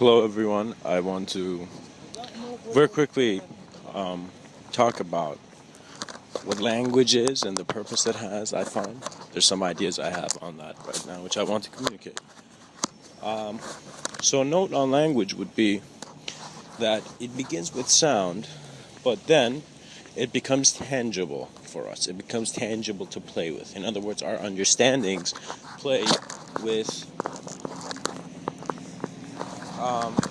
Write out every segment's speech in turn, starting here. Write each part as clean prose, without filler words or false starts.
Hello everyone, I want to very quickly talk about what language is and the purpose it has. I find there's some ideas I have on that right now which I want to communicate. So a note on language would be that it begins with sound, but then it becomes tangible for us. It becomes tangible to play with. In other words, our understandings play with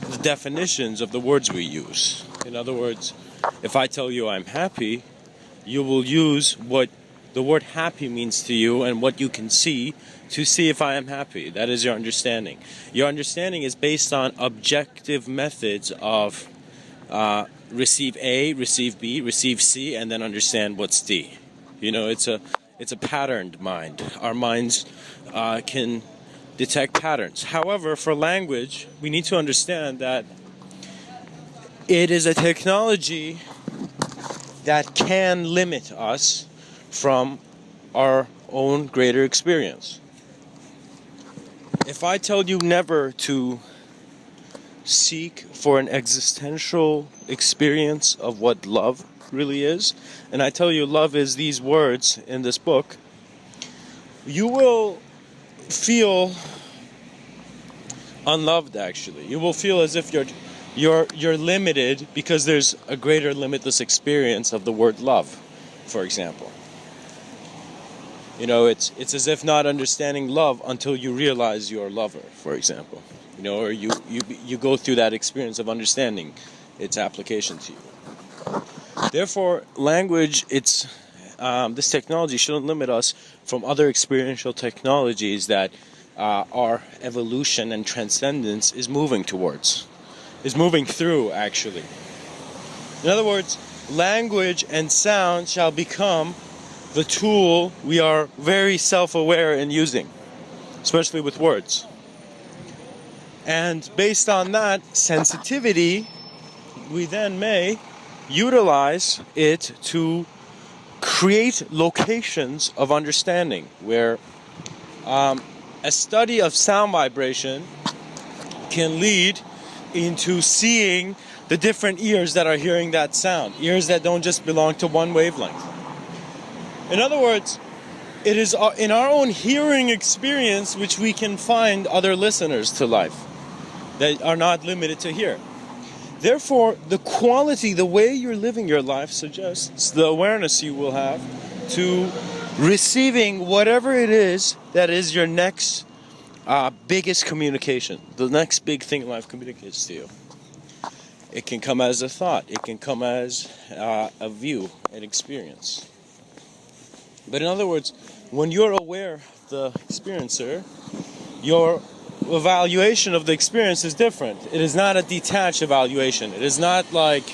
the definitions of the words we use. In other words, if I tell you I'm happy, you will use what the word happy means to you and what you can see to see if I am happy. That is your understanding. Your understanding is based on objective methods of receive A, receive B, receive C, and then understand what's D. You know, it's a patterned mind. Our minds can detect patterns. However, for language, we need to understand that it is a technology that can limit us from our own greater experience. If I told you never to seek for an existential experience of what love really is, and I tell you love is these words in this book, you will feel unloved. Actually, you will feel as if you're limited because there's a greater limitless experience of the word love, for example. You know, it's as if not understanding love until you realize you're a lover, for example. You know, or you go through that experience of understanding its application to you. Therefore, language, this technology shouldn't limit us from other experiential technologies that our evolution and transcendence is moving towards, is moving through, actually. In other words, language and sound shall become the tool we are very self-aware in using, especially with words. And based on that sensitivity, we then may utilize it to create locations of understanding where a study of sound vibration can lead into seeing the different ears that are hearing that sound, ears that don't just belong to one wavelength. In other words, it is in our own hearing experience which we can find other listeners to life that are not limited to here. Therefore, the quality, the way you're living your life suggests the awareness you will have to receiving whatever it is that is your next biggest communication, the next big thing life communicates to you. It can come as a thought, it can come as a view, an experience. But in other words, when you're aware of the experiencer, your evaluation of the experience is different. It is not a detached evaluation. It is not like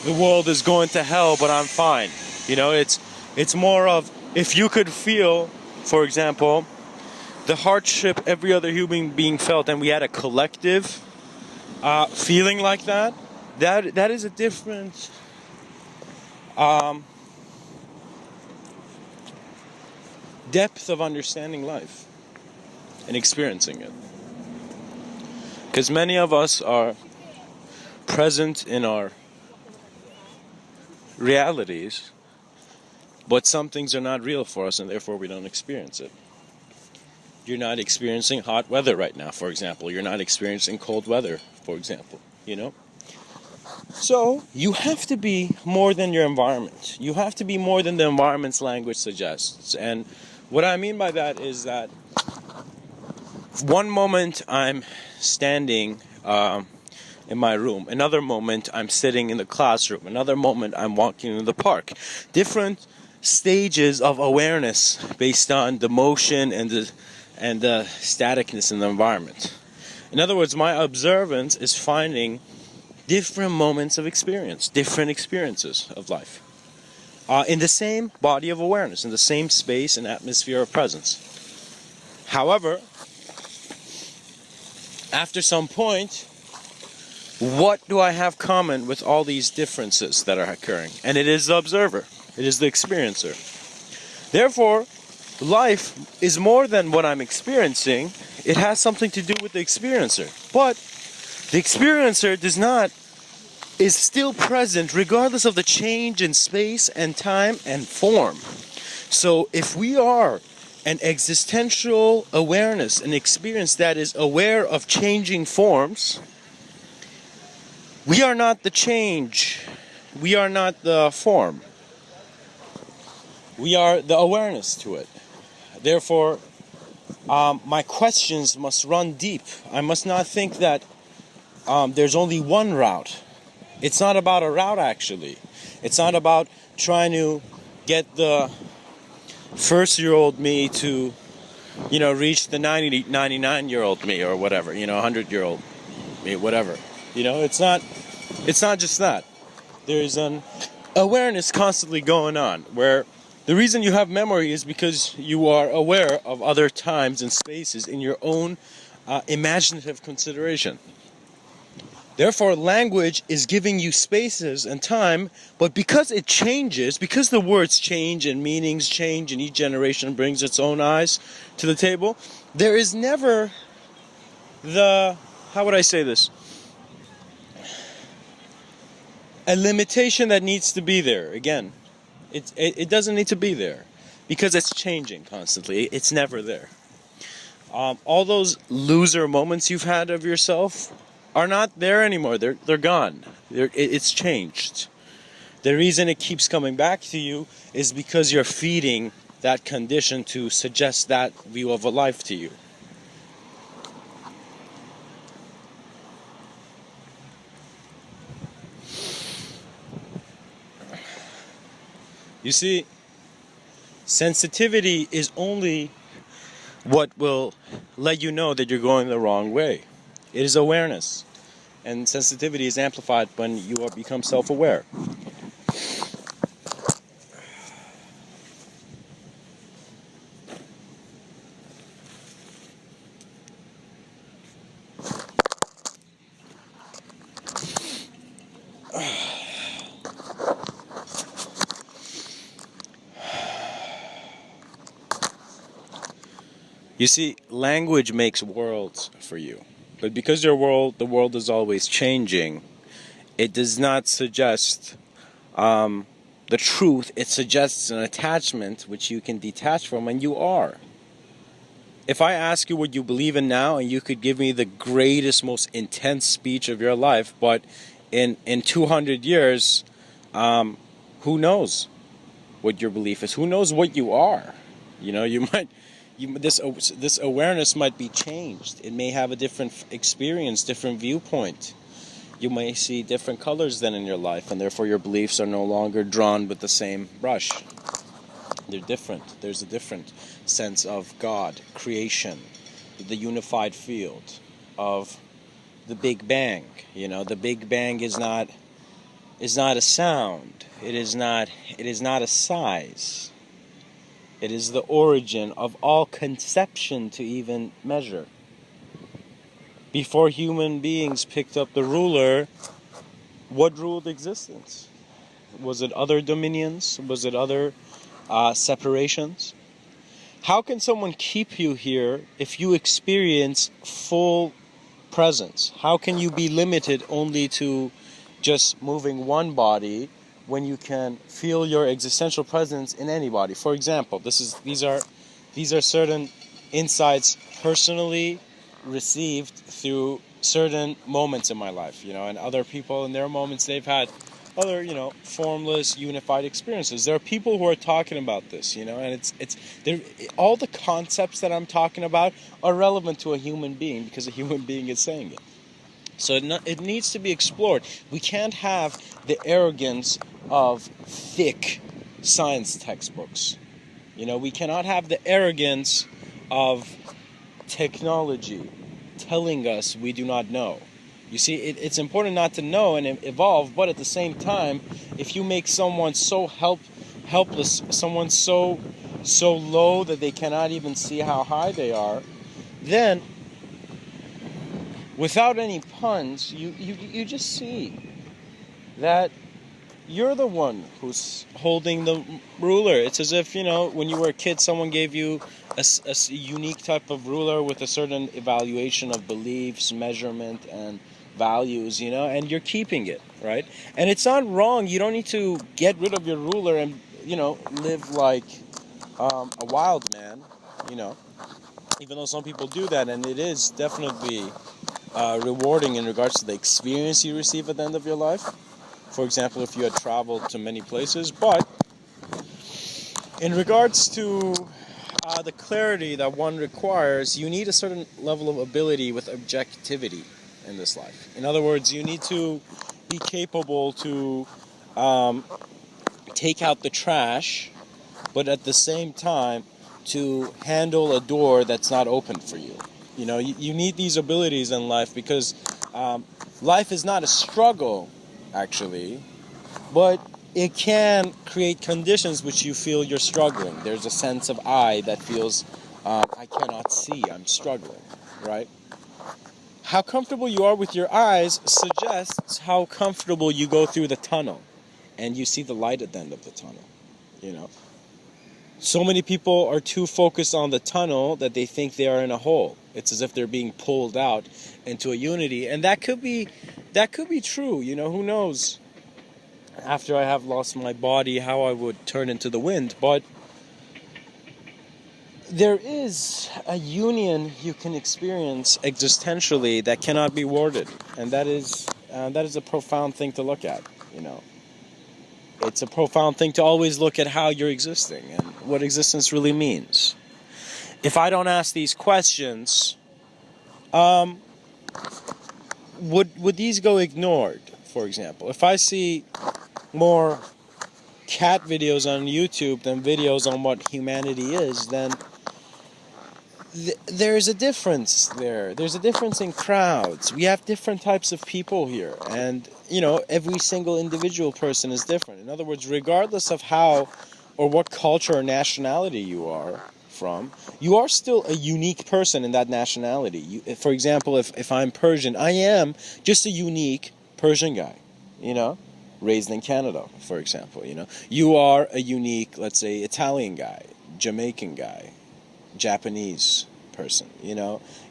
the world is going to hell, but I'm fine. You know, it's more of if you could feel, for example, the hardship every other human being felt, and we had a collective feeling like that. That is a different depth of understanding life and experiencing it. Because many of us are present in our realities, but some things are not real for us and therefore we don't experience it. You're not experiencing hot weather right now, for example. You're not experiencing cold weather, for example, you know? So, you have to be more than your environment. You have to be more than the environment's language suggests. And what I mean by that is that one moment I'm standing in my room, another moment I'm sitting in the classroom, another moment I'm walking in the park. Different stages of awareness based on the motion and the staticness in the environment. In other words, my observance is finding different moments of experience, different experiences of life, in the same body of awareness, in the same space and atmosphere of presence. However, after some point, what do I have common with all these differences that are occurring? And it is the observer. It is the experiencer. Therefore, life is more than what I'm experiencing. It has something to do with the experiencer. But The experiencer is still present regardless of the change in space and time and form. So if we are an existential awareness, an experience that is aware of changing forms, we are not the change. We are not the form. We are the awareness to it. Therefore, my questions must run deep. I must not think that there's only one route. It's not about a route, actually. It's not about trying to get the first-year-old me to, reach the 99-year-old me or whatever, 100-year-old me, whatever. It's not just that. There's an awareness constantly going on where the reason you have memory is because you are aware of other times and spaces in your own imaginative consideration. Therefore, language is giving you spaces and time, but because it changes, because the words change and meanings change and each generation brings its own eyes to the table, there is never how would I say this? A limitation that needs to be there. Again, it doesn't need to be there because it's changing constantly. It's never there. All those loser moments you've had of yourself are not there anymore. They're gone. It's changed. The reason it keeps coming back to you is because you're feeding that condition to suggest that view of a life to you. You see, sensitivity is only what will let you know that you're going the wrong way. It is awareness. And sensitivity is amplified when you become self-aware. You see, language makes worlds for you. But because the world is always changing, it does not suggest the truth. It suggests an attachment which you can detach from, and you are. If I ask you what you believe in now, and you could give me the greatest, most intense speech of your life, but in 200 years, who knows what your belief is? Who knows what you are? This awareness might be changed. It may have a different experience, different viewpoint. You may see different colors then in your life, and therefore your beliefs are no longer drawn with the same brush. They're different. There's a different sense of God, creation, the unified field of the Big Bang. The Big Bang is not a sound. It is not a size. It is the origin of all conception to even measure. Before human beings picked up the ruler, what ruled existence? Was it other dominions? Was it other separations? How can someone keep you here if you experience full presence? How can you be limited only to just moving one body when you can feel your existential presence in any body? For example, these are certain insights personally received through certain moments in my life, and other people in their moments they've had other, formless, unified experiences. There are people who are talking about this, and all the concepts that I'm talking about are relevant to a human being because a human being is saying it. So it needs to be explored. We can't have the arrogance of thick science textbooks. We cannot have the arrogance of technology telling us we do not know. You see, it's important not to know and evolve, but at the same time, if you make someone so helpless, someone so low that they cannot even see how high they are, then without any puns, you just see that you're the one who's holding the ruler. It's as if, when you were a kid, someone gave you a unique type of ruler with a certain evaluation of beliefs, measurement, and values, and you're keeping it, right? And it's not wrong. You don't need to get rid of your ruler and, live like a wild man, you know, even though some people do that, and it is definitely rewarding in regards to the experience you receive at the end of your life. For example, if you had traveled to many places. But in regards to the clarity that one requires, you need a certain level of ability with objectivity in this life. In other words, you need to be capable to take out the trash, but at the same time to handle a door that's not open for you. You need these abilities in life because life is not a struggle, actually, but it can create conditions which you feel you're struggling. There's a sense of I that feels, I cannot see, I'm struggling, right? How comfortable you are with your eyes suggests how comfortable you go through the tunnel and you see the light at the end of the tunnel, So many people are too focused on the tunnel that they think they are in a hole. It's as if they're being pulled out into a unity. And that could be true, who knows? After I have lost my body, how I would turn into the wind. But there is a union you can experience existentially that cannot be worded. And that is a profound thing to look at, It's a profound thing to always look at how you're existing and what existence really means. If I don't ask these questions, would these go ignored, for example? If I see more cat videos on YouTube than videos on what humanity is, then there's a difference there. There's a difference in crowds. We have different types of people here. And, every single individual person is different. In other words, regardless of how or what culture or nationality you are from, you are still a unique person in that nationality. For example, if I'm Persian, I am just a unique Persian guy, raised in Canada, for example, You are a unique, let's say, Italian guy, Jamaican guy, Japanese person,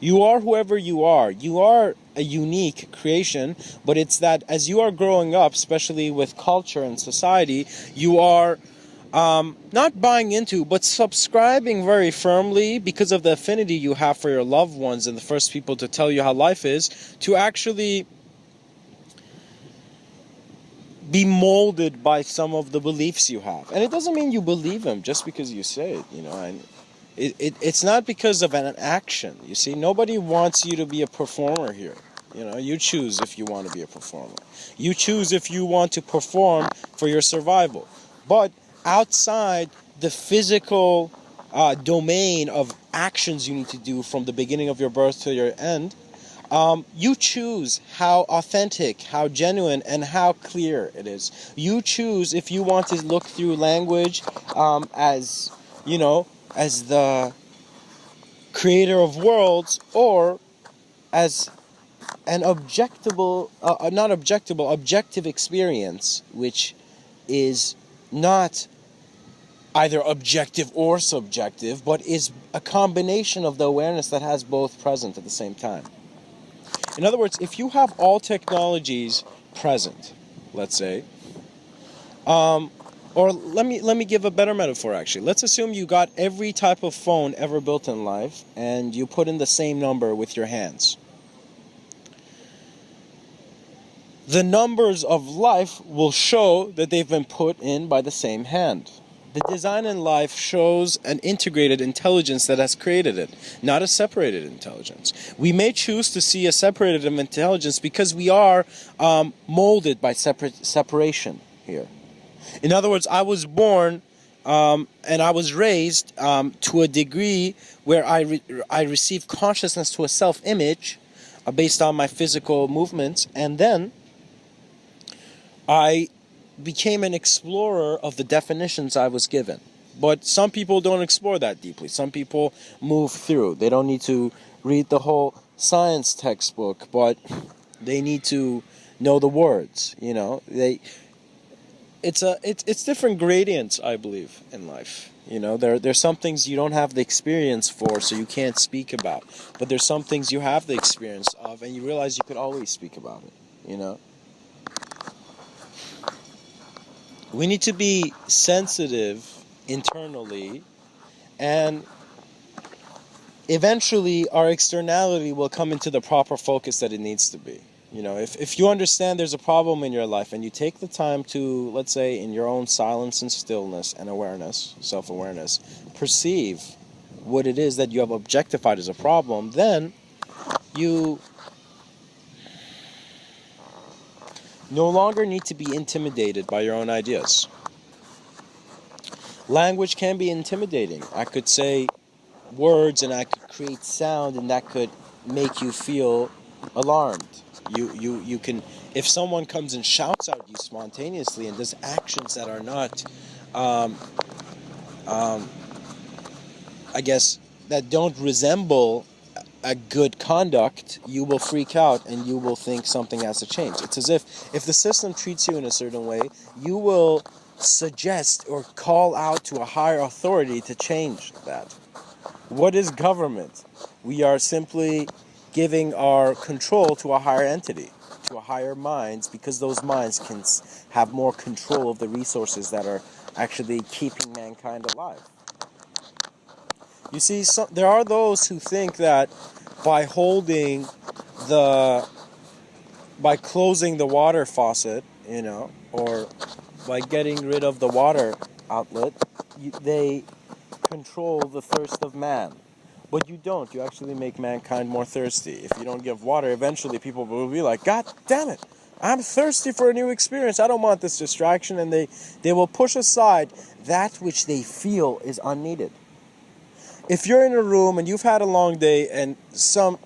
You are whoever you are. You are a unique creation, but it's that as you are growing up, especially with culture and society, you are not buying into, but subscribing very firmly because of the affinity you have for your loved ones and the first people to tell you how life is, to actually be molded by some of the beliefs you have. And it doesn't mean you believe them just because you say it, and it's not because of an action. You see, nobody wants you to be a performer here. You choose if you want to be a performer. You choose if you want to perform for your survival. But outside the physical domain of actions you need to do from the beginning of your birth to your end, you choose how authentic, how genuine, and how clear it is. You choose if you want to look through language as the creator of worlds, or as an objective experience, which is not either objective or subjective, but is a combination of the awareness that has both present at the same time. In other words, if you have all technologies present, let's say, or let me give a better metaphor, actually. Let's assume you got every type of phone ever built in life, and you put in the same number with your hands. The numbers of life will show that they've been put in by the same hand. The design in life shows an integrated intelligence that has created it, not a separated intelligence. We may choose to see a separated intelligence because we are molded by separation here. In other words, I was born and I was raised to a degree where I received consciousness to a self-image based on my physical movements, and then I became an explorer of the definitions I was given. But some people don't explore that deeply. Some people move through. They don't need to read the whole science textbook, but they need to know the words. It's different gradients, I believe, in life. There's some things you don't have the experience for, so you can't speak about. But there's some things you have the experience of, and you realize you could always speak about it. We need to be sensitive internally, and eventually our externality will come into the proper focus that it needs to be. If you understand there's a problem in your life and you take the time to, let's say, in your own silence and stillness and awareness, self-awareness, perceive what it is that you have objectified as a problem, then you no longer need to be intimidated by your own ideas. Language can be intimidating. I could say words and I could create sound, and that could make you feel alarmed. You can, if someone comes and shouts at you spontaneously and does actions that are not I guess that don't resemble a good conduct, you will freak out and you will think something has to change. It's as if the system treats you in a certain way, you will suggest or call out to a higher authority to change that. What is government? We are simply giving our control to a higher entity, to a higher minds, because those minds can have more control of the resources that are actually keeping mankind alive. You see, there are those who think that by closing the water faucet, or by getting rid of the water outlet, they control the thirst of man. But you don't. You actually make mankind more thirsty. If you don't give water, eventually people will be like, God damn it, I'm thirsty for a new experience. I don't want this distraction. And they will push aside that which they feel is unneeded. If you're in a room and you've had a long day and some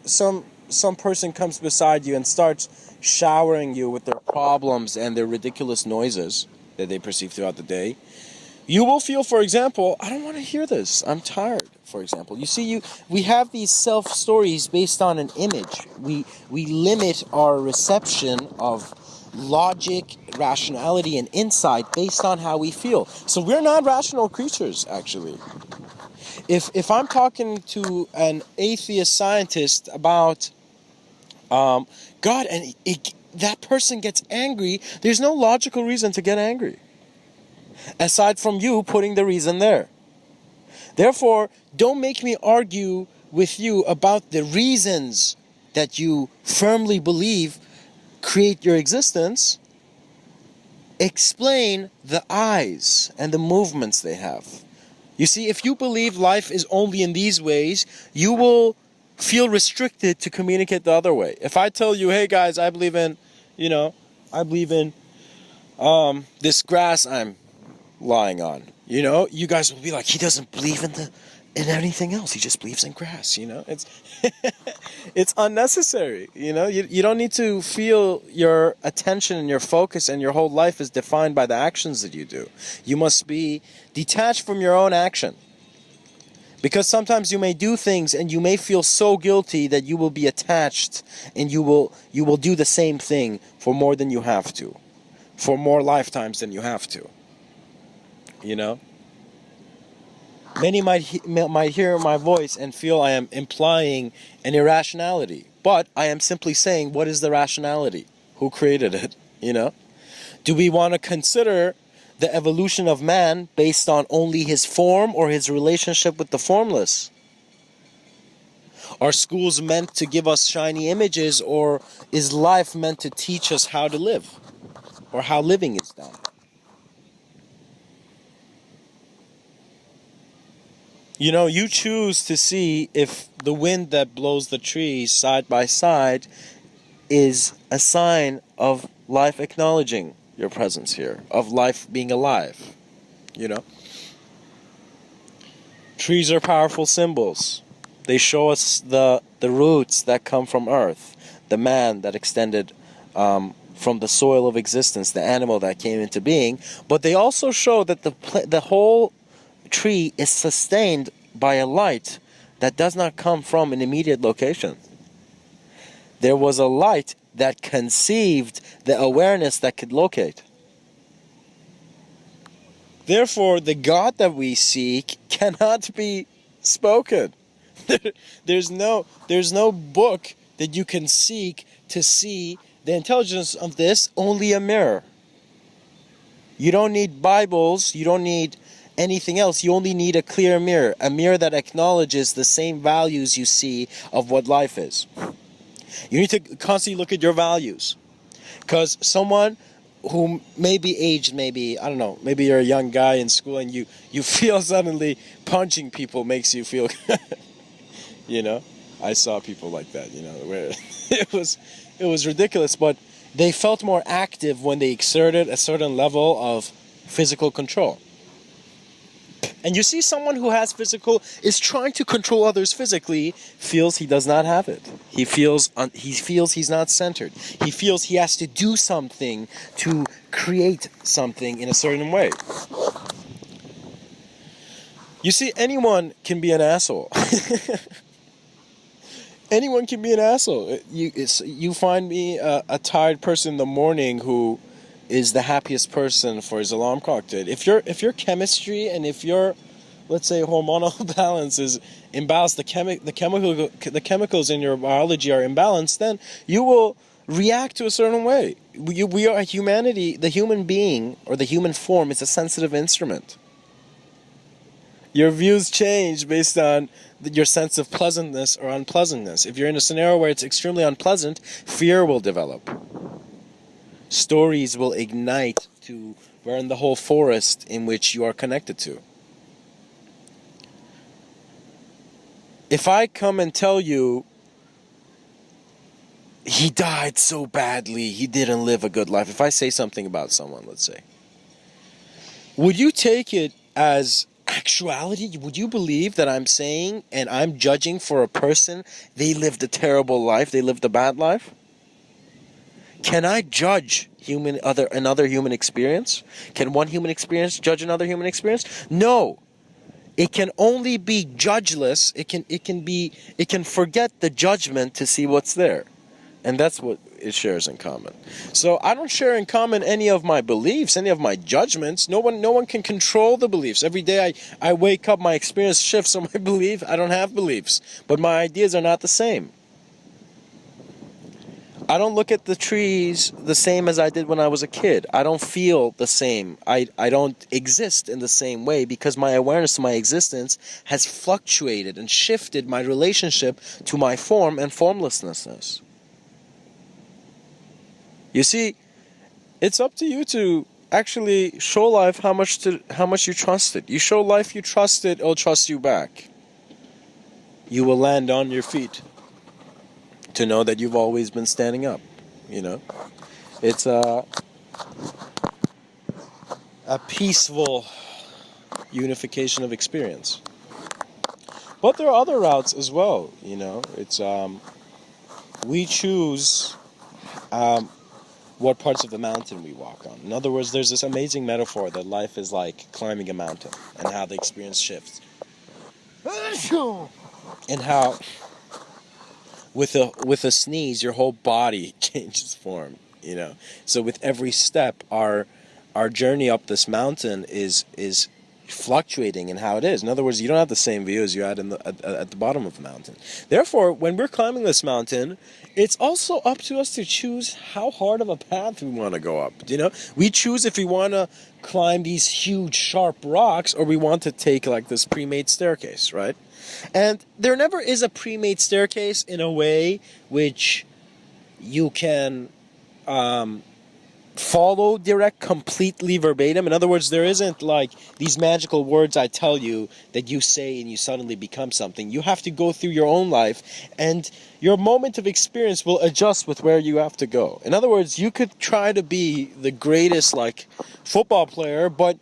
person comes beside you and starts showering you with their problems and their ridiculous noises that they perceive throughout the day, you will feel, for example, I don't want to hear this. I'm tired, for example. You see, we have these self-stories based on an image. We limit our reception of logic, rationality, and insight based on how we feel. So we're not rational creatures, actually. If I'm talking to an atheist scientist about God, and that person gets angry, there's no logical reason to get angry, aside from you putting the reason there. Therefore, don't make me argue with you about the reasons that you firmly believe create your existence. Explain the eyes and the movements they have. You see, if you believe life is only in these ways, you will feel restricted to communicate the other way. If I tell you, hey guys, I believe in this grass I'm lying on, you guys will be like, he doesn't believe in anything else. He just believes in grass, It's it's unnecessary, You don't need to feel your attention and your focus and your whole life is defined by the actions that you do. You must be detached from your own action. Because sometimes you may do things and you may feel so guilty that you will be attached and you will do the same thing for more than you have to. For more lifetimes than you have to. Many might hear my voice and feel I am implying an irrationality. But I am simply saying, what is the rationality? Who created it? Do we want to consider the evolution of man based on only his form or his relationship with the formless? Are schools meant to give us shiny images, or is life meant to teach us how to live? Or how living is done? You choose to see if the wind that blows the trees side by side is a sign of life acknowledging your presence here, of life being alive. Trees are powerful symbols. They show us the roots that come from earth, the man that extended from the soil of existence, the animal that came into being. But they also show that the whole tree is sustained by a light that does not come from an immediate location. There was a light that conceived the awareness that could locate. Therefore, the God that we seek cannot be spoken. there's no book that you can seek to see the intelligence of this, only a mirror. You don't need Bibles, you don't need anything else, you only need a clear mirror, a mirror that acknowledges the same values you see of what life is. You need to constantly look at your values. Because someone who may be aged, maybe, I don't know, maybe you're a young guy in school and you feel suddenly punching people makes you feel, I saw people like that, where it was ridiculous, but they felt more active when they exerted a certain level of physical control. And you see someone who has is trying to control others physically, feels he does not have it. He feels he's not centered. He feels he has to do something to create something in a certain way. You see, anyone can be an asshole. Anyone can be an asshole. You find me a tired person in the morning who is the happiest person for his alarm clock did. If your chemistry and if your, let's say, hormonal balance is imbalanced, the chemicals in your biology are imbalanced, then you will react to a certain way. We are humanity. The human being or the human form is a sensitive instrument. Your views change based on your sense of pleasantness or unpleasantness. If you're in a scenario where it's extremely unpleasant, fear will develop. Stories will ignite to burn the whole forest in which you are connected to. If I come and tell you, he died so badly, he didn't live a good life. If I say something about someone, let's say, would you take it as actuality? Would you believe that I'm saying and I'm judging for a person, they lived a terrible life, they lived a bad life? Can I judge another human experience? Can one human experience judge another human experience? No. It can only be judgeless. It can forget the judgment to see what's there. And that's what it shares in common. So I don't share in common any of my beliefs, any of my judgments. No one can control the beliefs. Every day I wake up, my experience shifts, so my belief, I don't have beliefs. But my ideas are not the same. I don't look at the trees the same as I did when I was a kid. I don't feel the same. I don't exist in the same way because my awareness to my existence has fluctuated and shifted my relationship to my form and formlessness. You see, it's up to you to actually show life how much you trust it. You show life you trust it, it'll trust you back. You will land on your feet to know that you've always been standing up, It's a peaceful unification of experience. But there are other routes as well, It's we choose what parts of the mountain we walk on. In other words, there's this amazing metaphor that life is like climbing a mountain and how the experience shifts. And how with a sneeze, your whole body changes form, So with every step, our journey up this mountain is fluctuating in how it is. In other words, you don't have the same view as you had at the bottom of the mountain. Therefore, when we're climbing this mountain, it's also up to us to choose how hard of a path we want to go up. We choose if we want to climb these huge, sharp rocks or we want to take like this pre-made staircase, right? And there never is a pre-made staircase in a way which you can follow direct completely verbatim. In other words, there isn't like these magical words I tell you that you say and you suddenly become something. You have to go through your own life and your moment of experience will adjust with where you have to go. In other words, you could try to be the greatest like football player, but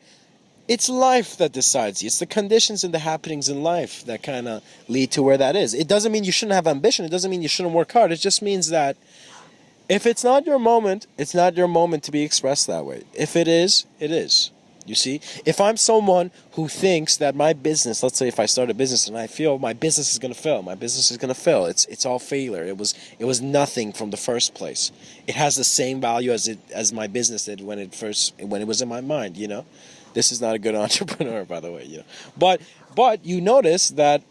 it's life that decides you. It's the conditions and the happenings in life that kind of lead to where that is. It doesn't mean you shouldn't have ambition. It doesn't mean you shouldn't work hard. It just means that if it's not your moment, it's not your moment to be expressed that way. If it is, it is. You see? If I'm someone who thinks that my business, let's say if I start a business and I feel my business is going to fail, it's all failure. It was nothing from the first place. It has the same value as my business did when it was in my mind, This is not a good entrepreneur, by the way, you know. But you notice that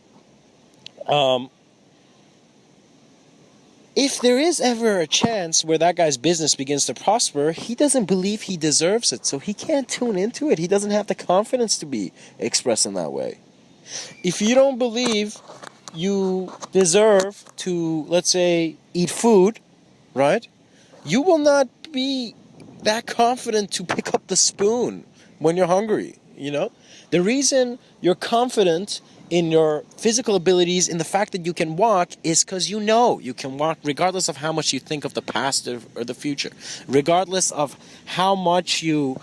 if there is ever a chance where that guy's business begins to prosper, he doesn't believe he deserves it, so he can't tune into it. He doesn't have the confidence to be expressed in that way. If you don't believe you deserve to, let's say, eat food, right? You will not be that confident to pick up the spoon when you're hungry, you know? The reason you're confident in your physical abilities, in the fact that you can walk, is because you know you can walk regardless of how much you think of the past or the future. Regardless of how much you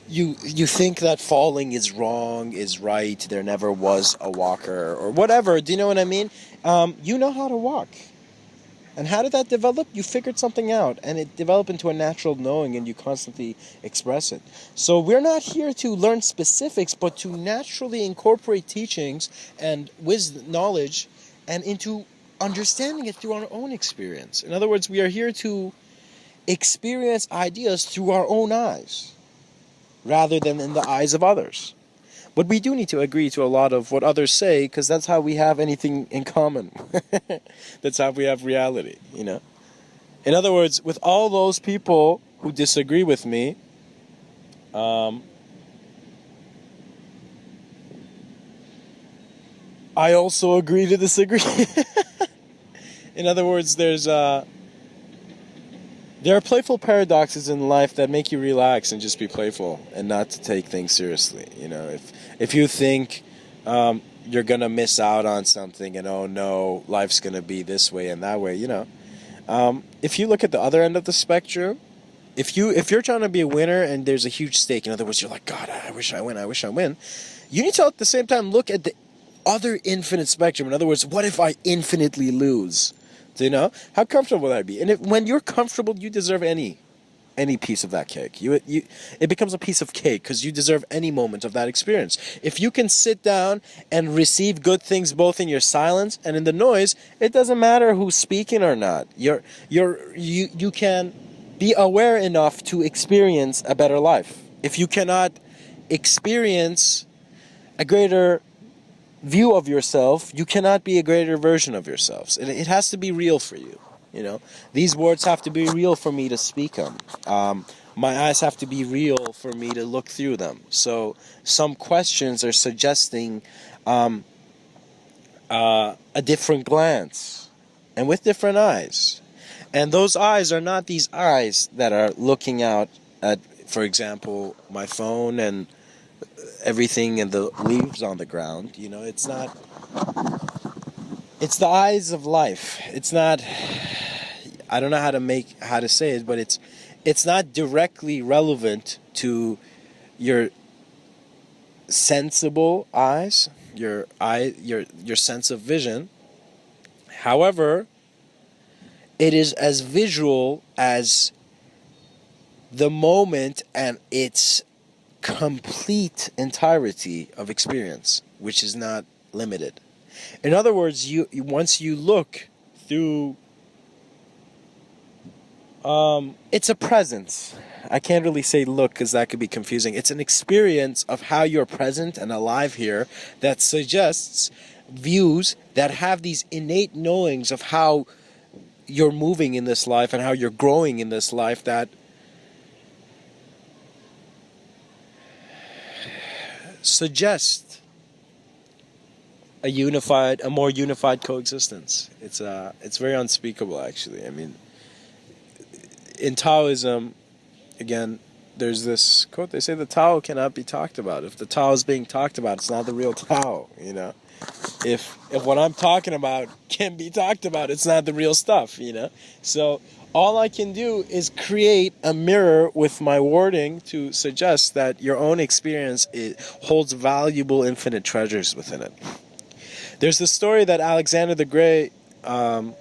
think that falling is wrong, is right, there never was a walker, or whatever, do you know what I mean? You know how to walk. And how did that develop? You figured something out, and it developed into a natural knowing, and you constantly express it. So we're not here to learn specifics, but to naturally incorporate teachings and wisdom, knowledge, and into understanding it through our own experience. In other words, we are here to experience ideas through our own eyes, rather than in the eyes of others. But we do need to agree to a lot of what others say, because that's how we have anything in common. That's how we have reality, you know. In other words, with all those people who disagree with me, I also agree to disagree. In other words, there are playful paradoxes in life that make you relax and just be playful and not to take things seriously. You know, if you think you're going to miss out on something and, oh no, life's going to be this way and that way, you know. If you look at the other end of the spectrum, if you're trying to be a winner and there's a huge stake, in other words, you're like, God, I wish I win. You need to at the same time look at the other infinite spectrum. In other words, what if I infinitely lose? Do you know? How comfortable would I be? And when you're comfortable, you deserve any piece of that cake. It becomes a piece of cake because you deserve any moment of that experience. If you can sit down and receive good things both in your silence and in the noise, it doesn't matter who's speaking or not. You can be aware enough to experience a better life. If you cannot experience a greater view of yourself, you cannot be a greater version of yourselves. It has to be real for you. You know, these words have to be real for me to speak them. My eyes have to be real for me to look through them. So some questions are suggesting a different glance, and with different eyes. And those eyes are not these eyes that are looking out at, for example, my phone and everything and the leaves on the ground. You know, it's not. It's the eyes of life. It's not. I don't know how to say it, but it's not directly relevant to your sensible eyes, your sense of vision. However, it is as visual as the moment and its complete entirety of experience, which is not limited. In other words, once you look through, it's a presence. I can't really say look because that could be confusing. It's an experience of how you're present and alive here that suggests views that have these innate knowings of how you're moving in this life and how you're growing in this life that suggest a more unified coexistence. It's very unspeakable, actually. I mean, in Taoism, again, there's this quote. They say the Tao cannot be talked about. If the Tao is being talked about, it's not the real Tao. You know, if what I'm talking about can be talked about, it's not the real stuff. You know, so all I can do is create a mirror with my wording to suggest that your own experience holds valuable, infinite treasures within it. There's this story that Alexander the Great, I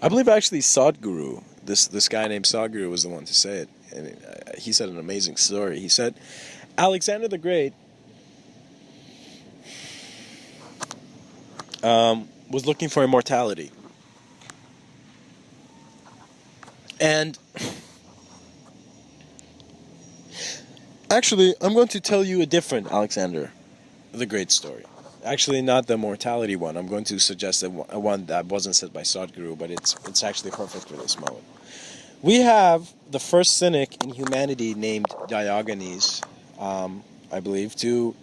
believe actually Sadhguru, this guy named Sadhguru was the one to say it, and he said an amazing story. He said, Alexander the Great was looking for immortality. And Actually, I'm going to tell you a different Alexander the Great story. Actually, not the mortality one. I'm going to suggest a one that wasn't said by Sadhguru, but it's actually perfect for this moment. We have the first cynic in humanity named Diogenes, I believe, to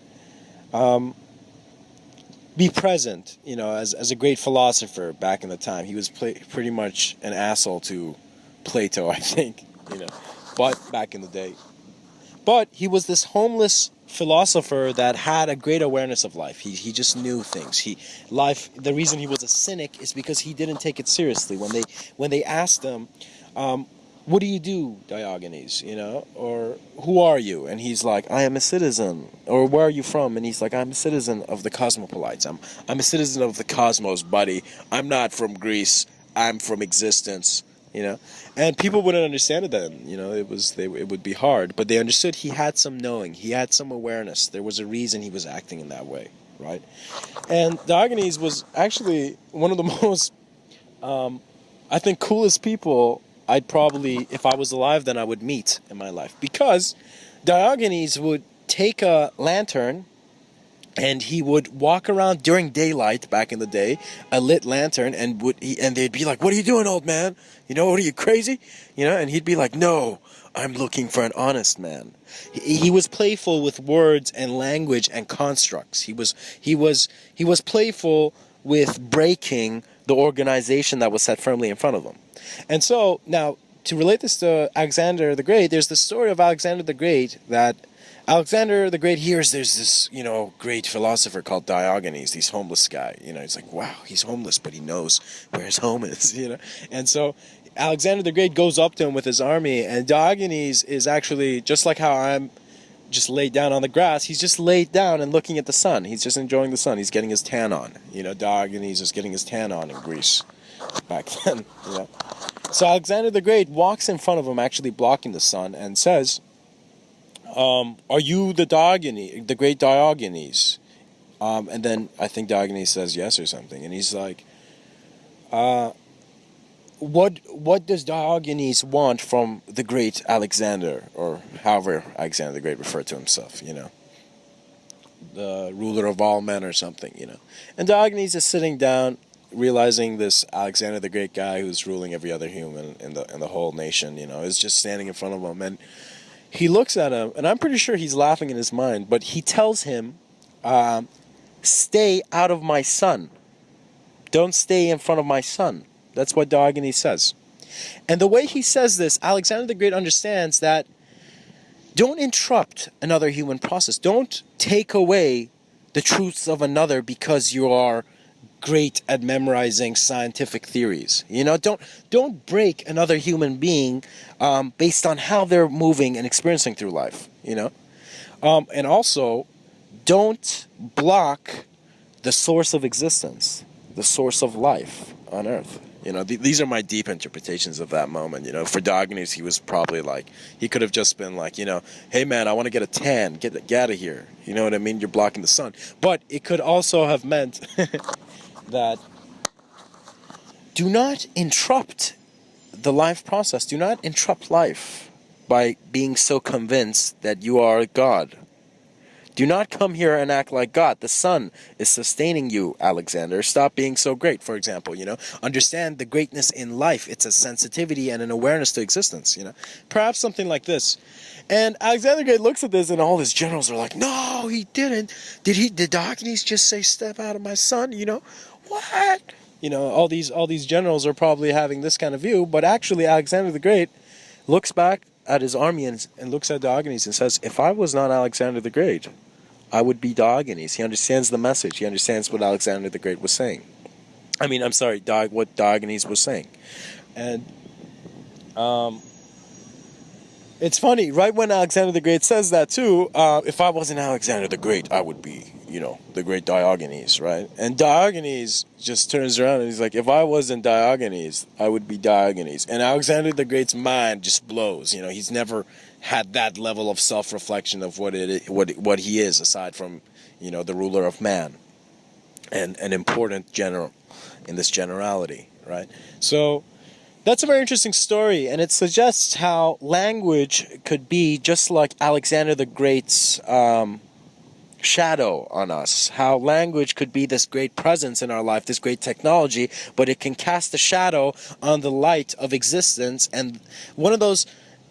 be present, as a great philosopher back in the time. He was pretty much an asshole to Plato, I think, but back in the day. But he was this homeless philosopher that had a great awareness of life. He just knew things. The reason he was a cynic is because he didn't take it seriously. When they asked him, what do you do, Diogenes, or who are you? And he's like, I am a citizen. Or where are you from? And he's like, I'm a citizen of the cosmopolites. I'm a citizen of the cosmos, buddy. I'm not from Greece. I'm from existence. And people wouldn't understand it then. It would be hard, but they understood he had some knowing, he had some awareness. There was a reason he was acting in that way, right? And Diogenes was actually one of the most, I think, coolest people I'd probably, if I was alive then, I would meet in my life, because Diogenes would take a lantern and he would walk around during daylight back in the day, a lit lantern, and they'd be like, "What are you doing, old man? What are you, crazy?" And he'd be like, "No, I'm looking for an honest man." He was playful with words and language and constructs. He was playful with breaking the organization that was set firmly in front of him. And so now, to relate this to Alexander the Great, there's the story of Alexander the Great that Alexander the Great hears there's this, great philosopher called Diogenes, this homeless guy. He's like, wow, he's homeless, but he knows where his home is, And so Alexander the Great goes up to him with his army, and Diogenes is actually, just like how I'm just laid down on the grass, he's just laid down and looking at the sun. He's just enjoying the sun. He's getting his tan on. Diogenes is getting his tan on in Greece back then, So Alexander the Great walks in front of him, actually blocking the sun, and says, are you the great Diogenes? And then I think Diogenes says yes or something, and he's like, what does Diogenes want from the great Alexander, or however Alexander the Great referred to himself, the ruler of all men or something, And Diogenes is sitting down, realizing this Alexander the Great guy who's ruling every other human in the whole nation, is just standing in front of him, and he looks at him, and I'm pretty sure he's laughing in his mind, but he tells him, stay out of my sun. Don't stay in front of my sun. That's what Diogenes says. And the way he says this, Alexander the Great understands that don't interrupt another human process. Don't take away the truths of another because you are great at memorizing scientific theories. Don't break another human being based on how they're moving and experiencing through life. And also, don't block the source of existence, the source of life on Earth. These are my deep interpretations of that moment. For Diogenes, he was probably like, he could have just been like, hey man, I want to get a tan, get out of here. You know what I mean? You're blocking the sun. But it could also have meant that do not interrupt the life process. Do not interrupt life by being so convinced that you are God. Do not come here and act like God. The sun is sustaining you, Alexander. Stop being so great, for example, Understand the greatness in life. It's a sensitivity and an awareness to existence, Perhaps something like this. And Alexander the Great looks at this, and all his generals are like, no, he didn't. Did Diogenes just say, step out of my sun? What? All these generals are probably having this kind of view, but actually Alexander the Great looks back at his army and looks at Diogenes and says, if I was not Alexander the Great, I would be Diogenes. He understands the message. He understands what Alexander the Great was saying. What Diogenes was saying. And it's funny, right when Alexander the Great says that too, if I wasn't Alexander the Great, I would be, the great Diogenes, right? And Diogenes just turns around and he's like, if I wasn't Diogenes, I would be Diogenes. And Alexander the Great's mind just blows. He's never had that level of self-reflection of what he is, aside from, the ruler of man and an important general in this generality, right? So That's a very interesting story, and it suggests how language could be just like Alexander the Great's shadow on us. How language could be this great presence in our life, this great technology, but it can cast a shadow on the light of existence, and one of those,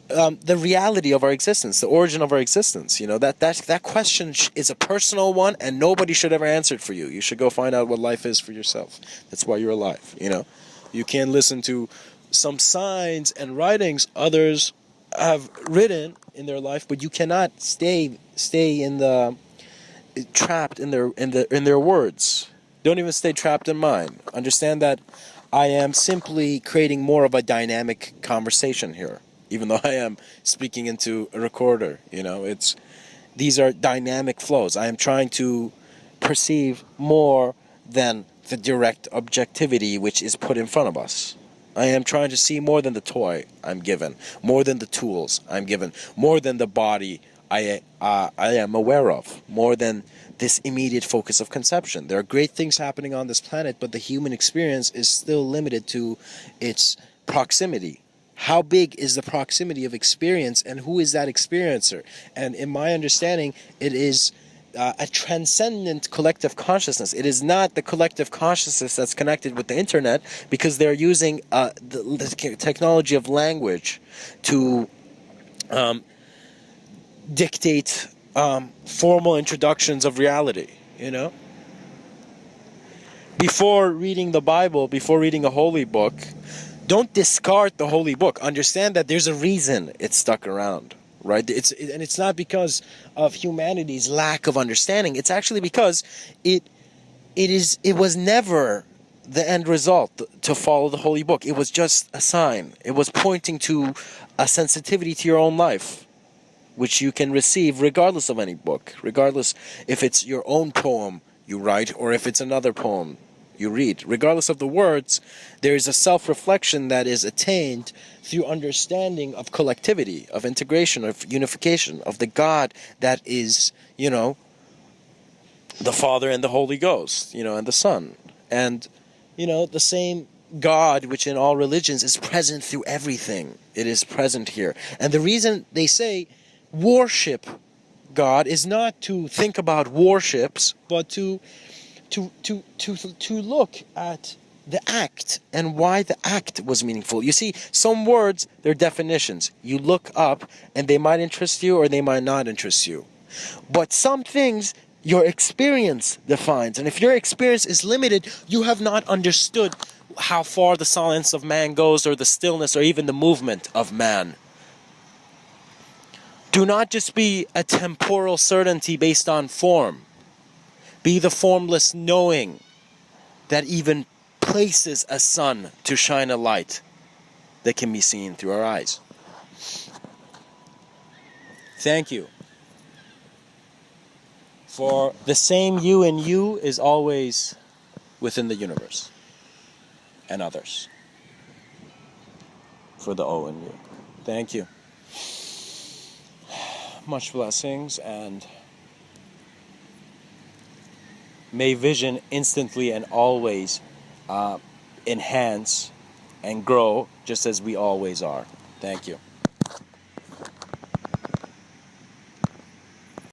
the reality of our existence, the origin of our existence. You know, that question is a personal one, and nobody should ever answer it for you. You should go find out what life is for yourself. That's why you're alive. You know, you can listen to some signs and writings others have written in their life, but you cannot stay in the trapped in their words. Don't even stay trapped in mine. Understand that I am simply creating more of a dynamic conversation here, even though I am speaking into a recorder. You know, these are dynamic flows. I am trying to perceive more than the direct objectivity which is put in front of us. I am trying to see more than the toy I'm given, more than the tools I'm given, more than the body I am aware of, more than this immediate focus of conception. There are great things happening on this planet, but the human experience is still limited to its proximity. How big is the proximity of experience, and who is that experiencer? And in my understanding, it is a transcendent collective consciousness. It is not the collective consciousness that's connected with the internet, because they're using the technology of language to dictate formal introductions of reality. You know, before reading the Bible, before reading a holy book, don't discard the holy book. Understand that there's a reason it's stuck around. Right? And it's not because of humanity's lack of understanding. It's actually because it was never the end result to follow the holy book. It was just a sign. It was pointing to a sensitivity to your own life, which you can receive regardless of any book, regardless if it's your own poem you write or if it's another poem you read. Regardless of the words, there is a self-reflection that is attained through understanding of collectivity, of integration, of unification, of the God that is, you know, the Father and the Holy Ghost, you know, and the Son. And, you know, the same God, which in all religions is present through everything. It is present here. And the reason they say worship God is not to think about warships, but to look at the act and why the act was meaningful. You see, some words, they're definitions. You look up and they might interest you or they might not interest you. But some things your experience defines. And if your experience is limited, you have not understood how far the silence of man goes, or the stillness, or even the movement of man. Do not just be a temporal certainty based on form. Be the formless knowing that even places a sun to shine a light that can be seen through our eyes. Thank you. For the same you in you is always within the universe and others. For the O in you. Thank you. Much blessings, and may vision instantly and always enhance and grow just as we always are. Thank you.